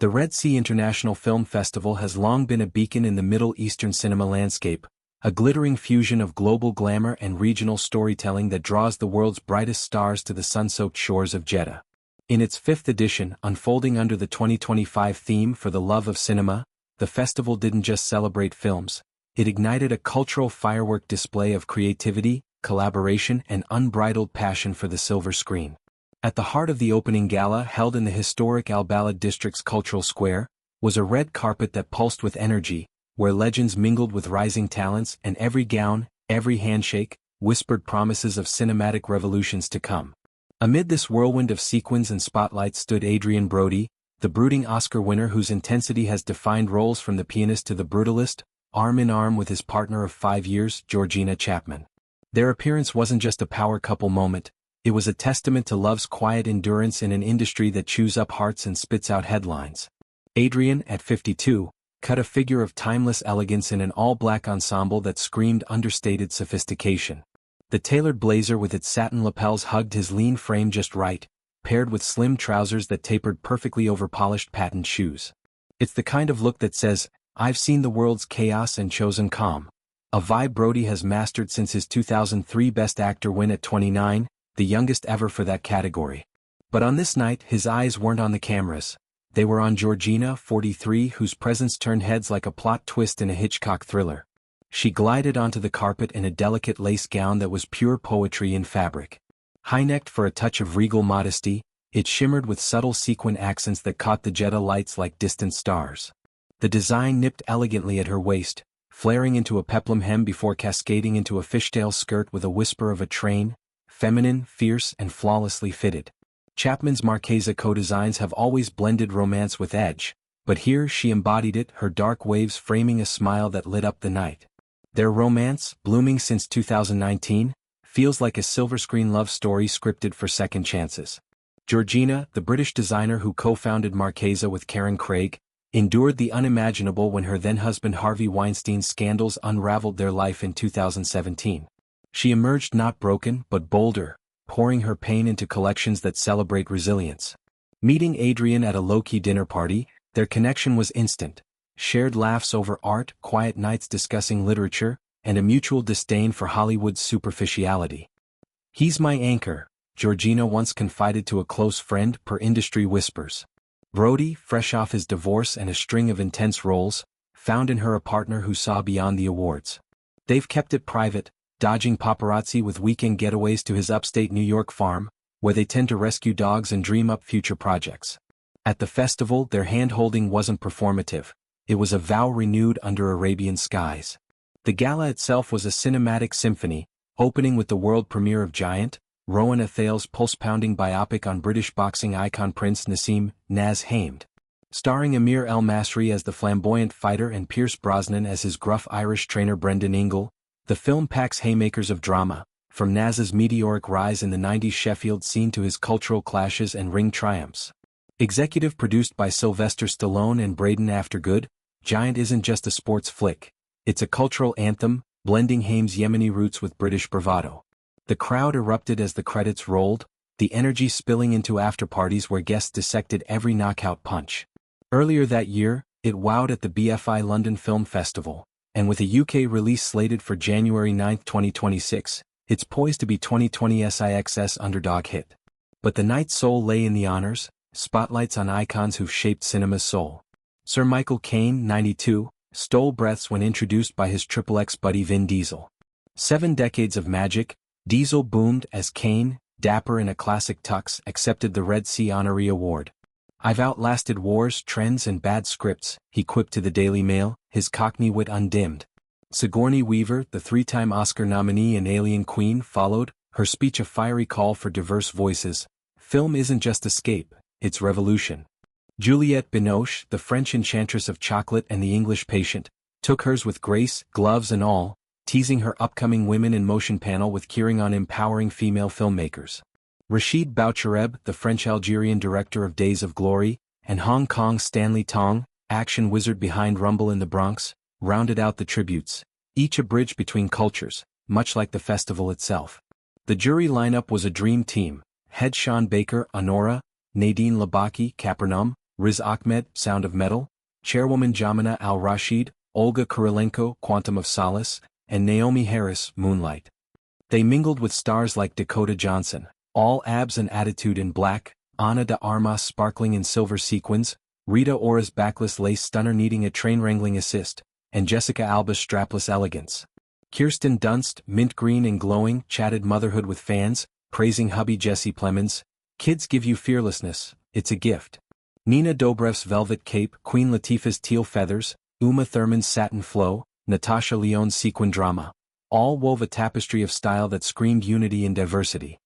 The Red Sea International Film Festival has long been a beacon in the Middle Eastern cinema landscape, a glittering fusion of global glamour and regional storytelling that draws the world's brightest stars to the sun-soaked shores of Jeddah. In its fifth edition, unfolding under the 2025 theme for the love of cinema, the festival didn't just celebrate films, it ignited a cultural firework display of creativity, collaboration, and unbridled passion for the silver screen. At the heart of the opening gala, held in the historic Al Balad district's cultural square, was a red carpet that pulsed with energy, where legends mingled with rising talents, and every gown, every handshake, whispered promises of cinematic revolutions to come. Amid this whirlwind of sequins and spotlights stood Adrien Brody, the brooding Oscar winner whose intensity has defined roles from the pianist to the brutalist, arm in arm with his partner of 5 years, Georgina Chapman. Their appearance wasn't just a power couple moment, it was a testament to love's quiet endurance in an industry that chews up hearts and spits out headlines. Adrien, at 52, cut a figure of timeless elegance in an all-black ensemble that screamed understated sophistication. The tailored blazer with its satin lapels hugged his lean frame just right, paired with slim trousers that tapered perfectly over polished patent shoes. It's the kind of look that says, "I've seen the world's chaos and chosen calm," a vibe Brody has mastered since his 2003 Best Actor win at 29, the youngest ever for that category. But on this night, his eyes weren't on the cameras. They were on Georgina, 43, whose presence turned heads like a plot twist in a Hitchcock thriller. She glided onto the carpet in a delicate lace gown that was pure poetry in fabric. High-necked for a touch of regal modesty, it shimmered with subtle sequin accents that caught the Jeddah lights like distant stars. The design nipped elegantly at her waist, flaring into a peplum hem before cascading into a fishtail skirt with a whisper of a train, feminine, fierce, and flawlessly fitted. Chapman's Marchesa co-designs have always blended romance with edge, but here she embodied it, her dark waves framing a smile that lit up the night. Their romance, blooming since 2019, feels like a silver screen love story scripted for second chances. Georgina, the British designer who co-founded Marchesa with Karen Craig, endured the unimaginable when her then-husband Harvey Weinstein's scandals unraveled their life in 2017. She emerged not broken but bolder, pouring her pain into collections that celebrate resilience. Meeting Adrien at a low-key dinner party, their connection was instant. Shared laughs over art, quiet nights discussing literature, and a mutual disdain for Hollywood's superficiality. "He's my anchor," Georgina once confided to a close friend, per industry whispers. Brody, fresh off his divorce and a string of intense roles, found in her a partner who saw beyond the awards. They've kept it private, dodging paparazzi with weekend getaways to his upstate New York farm, where they tend to rescue dogs and dream up future projects. At the festival, their hand-holding wasn't performative. It was a vow renewed under Arabian skies. The gala itself was a cinematic symphony, opening with the world premiere of Giant, Rowan Athal's pulse-pounding biopic on British boxing icon Prince Naseem Hamed. Starring Amir El Masri as the flamboyant fighter and Pierce Brosnan as his gruff Irish trainer Brendan Ingle, the film packs haymakers of drama, from Naz's meteoric rise in the 90s Sheffield scene to his cultural clashes and ring triumphs. Executive produced by Sylvester Stallone and Braden Aftergood, Giant isn't just a sports flick, it's a cultural anthem, blending Hame's Yemeni roots with British bravado. The crowd erupted as the credits rolled, the energy spilling into after-parties where guests dissected every knockout punch. Earlier that year, it wowed at the BFI London Film Festival, and with a UK release slated for January 9, 2026, it's poised to be 2020's IXS underdog hit. But the night's soul lay in the honors, spotlights on icons who've shaped cinema's soul. Sir Michael Caine, 92, stole breaths when introduced by his XXX buddy Vin Diesel. 7 decades of magic, Diesel boomed as Caine, dapper in a classic tux, accepted the Red Sea Honorary Award. "I've outlasted wars, trends and bad scripts," he quipped to the Daily Mail, his Cockney wit undimmed. Sigourney Weaver, the 3-time Oscar nominee and Alien Queen, followed, her speech a fiery call for diverse voices. Film isn't just escape, it's revolution. Juliette Binoche, the French enchantress of chocolate and the English patient, took hers with grace, gloves and all, teasing her upcoming Women in Motion panel with curing on empowering female filmmakers. Rashid Bouchereb, the French-Algerian director of Days of Glory, and Hong Kong's Stanley Tong, action wizard behind Rumble in the Bronx, rounded out the tributes, each a bridge between cultures, much like the festival itself. The jury lineup was a dream team: head Sean Baker, Honora, Nadine Labaki, Capernaum, Riz Ahmed, Sound of Metal, Chairwoman Jamina Al-Rashid, Olga Kurilenko, Quantum of Solace, and Naomi Harris, Moonlight. They mingled with stars like Dakota Johnson, all abs and attitude in black, Ana de Armas sparkling in silver sequins, Rita Ora's backless lace stunner needing a train-wrangling assist, and Jessica Alba's strapless elegance. Kirsten Dunst, mint green and glowing, chatted motherhood with fans, praising hubby Jesse Plemons. Kids give you fearlessness, it's a gift. Nina Dobrev's velvet cape, Queen Latifah's teal feathers, Uma Thurman's satin flow, Natasha Lyonne's sequin drama. All wove a tapestry of style that screamed unity and diversity.